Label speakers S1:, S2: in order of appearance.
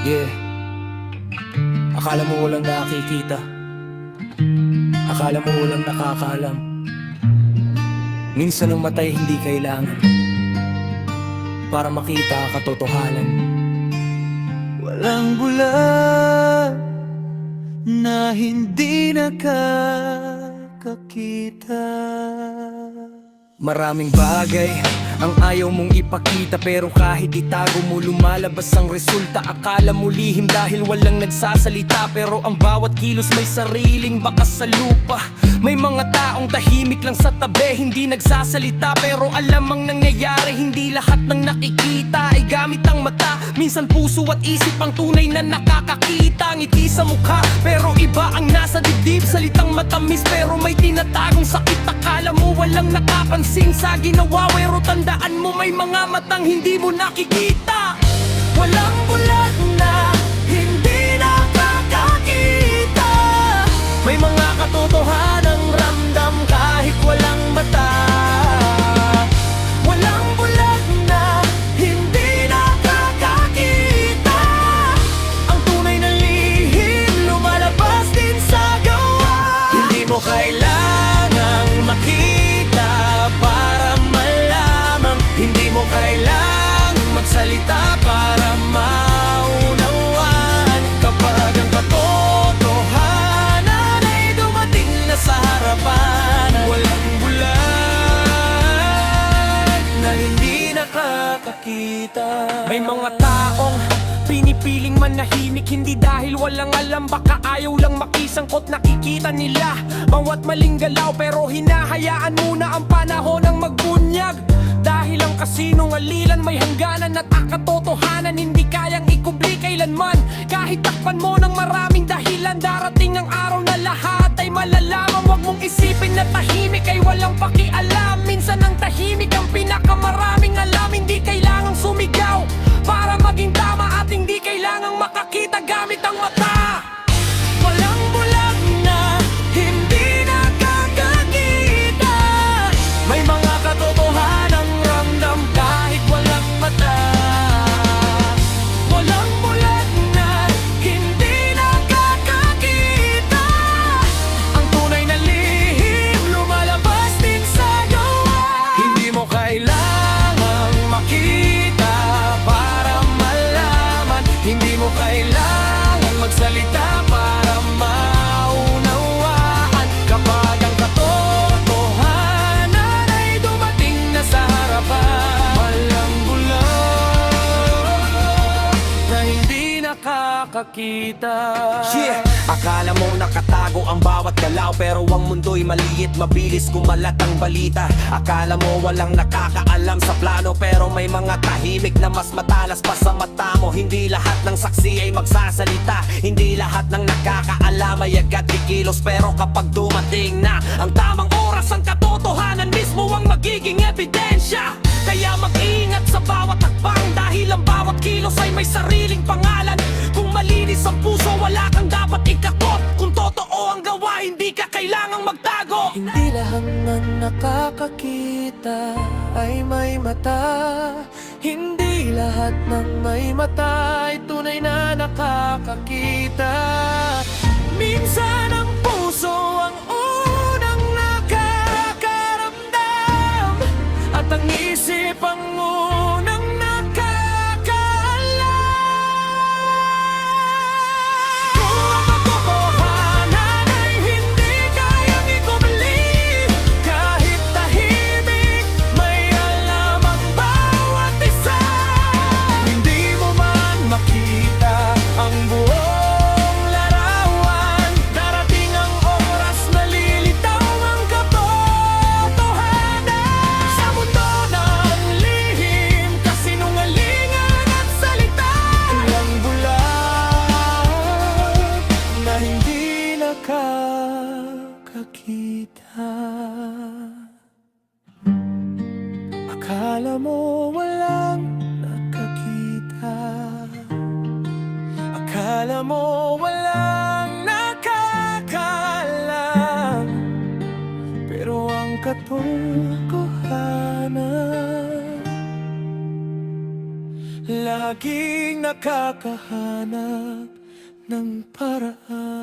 S1: Yeah. Akala mo walang nakikita, akala mo walang nakakaalam. Minsan ang matay hindi kailangan para makita ang katotohanan.
S2: Walang bulag na hindi nakakakita.
S1: Maraming bagay ang ayaw mong ipakita, pero kahit itago mo lumalabas ang resulta. Akala mo lihim dahil walang nagsasalita, pero ang bawat kilos may sariling bakas sa lupa. May mga taong tahimik lang sa tabi, hindi nagsasalita, pero alam ang nangyayari. Hindi lahat ng nakikita ay gamit ang mata. Minsan puso at isip ang tunay na nakakakita. Ngiti sa mukha, pero iba ang nasa dibdib. Salitang matamis, pero may tinatagong sakit. Akala mo walang nakapansin sa ginawa, pero tandaan mo may mga matang hindi mo nakikita. Walang bulag na hindi nakakakita. May mga katotohanang ramdam kahit walang mata. Walang bulag na hindi nakakakita. Ang tunay na lihim lumalabas din sa gawa. Hindi mo kailangang makita para malaman. Hindi mo kailangang magsalita para maunawaan. Kapag ang katotohanan ay dumating na sa harapan, walang bulag na hindi nakakakita. May mga taong pinipiling manahimik, hindi dahil walang alam, baka ayaw lang makisangkot. Nakikita nila bawat maling galaw, pero hinahayaan muna ang panahon ng magbunyag. Dahil ang kasinungalingan may hangganan at ang katotohanan hindi kayang ikubli kailanman. Kahit takpan mo ng maraming dahilan, darating ang araw na lahat ay malalaman. Huwag mong isipin na tahimik ay walang pakialam. Minsan ang tahimik ang pinakamaraming alam. Hindi kailangang sumigaw para maging tama, at hindi kailangang makakita gamit ang mata. Walang bulag na hindi nakakakita. May mga katotohanang ramdam kahit walang mata. Walang bulag na hindi nakakakita. Ang tunay na lihim lumalabas din sa gawa. Hindi mo kailangang makita para malaman. Hindi mo kailangang magsalita para maunawaan. Kapag ang katotohanan ay dumating na sa harapan, walang bulag na hindi nakakakita. Yeah! Akala mo nakatago ang bawat galaw, pero ang mundo'y maliit, mabilis kumalat ang balita. Akala mo walang nakakaalam sa plano, pero may mga tahimik na mas matalas pa sa mata mo. Hindi lahat ng saksi ay magsasalita, hindi lahat ng nakakaalam ay agad kikilos. Pero kapag dumating na ang tamang oras, ang katotohanan mismo ang magiging ebidensya. Kaya mag-ingat sa bawat hakbang, dahil ang bawat kilos ay may sariling pangalan. Kung malinis ang puso, wala kang dapat ikakot. Kung totoo ang gawa, hindi ka kailangang magtago.
S2: Hindi lahat ng nakakakita ay may mata. Hindi lahat ng may mata ay tunay na nakakakita. Minsan ang puso ang unang nakakaramdam, at ang isip ang unang nakakaalam. Kung ang katotohanan ay hindi kayang ikubli, kahit tahimik may alam ang bawat isa. Hindi mo man makita ang buong larawan, darating ang oras na lilitaw ang katotohanan. Sa mundo ng lihim, kasinungalingan at salita, walang bulag na hindi nakakakita. Akala mo walang nakakita, akala mo walang nakakaalam, pero ang katotohanan
S1: laging nakakahanap ng paraan.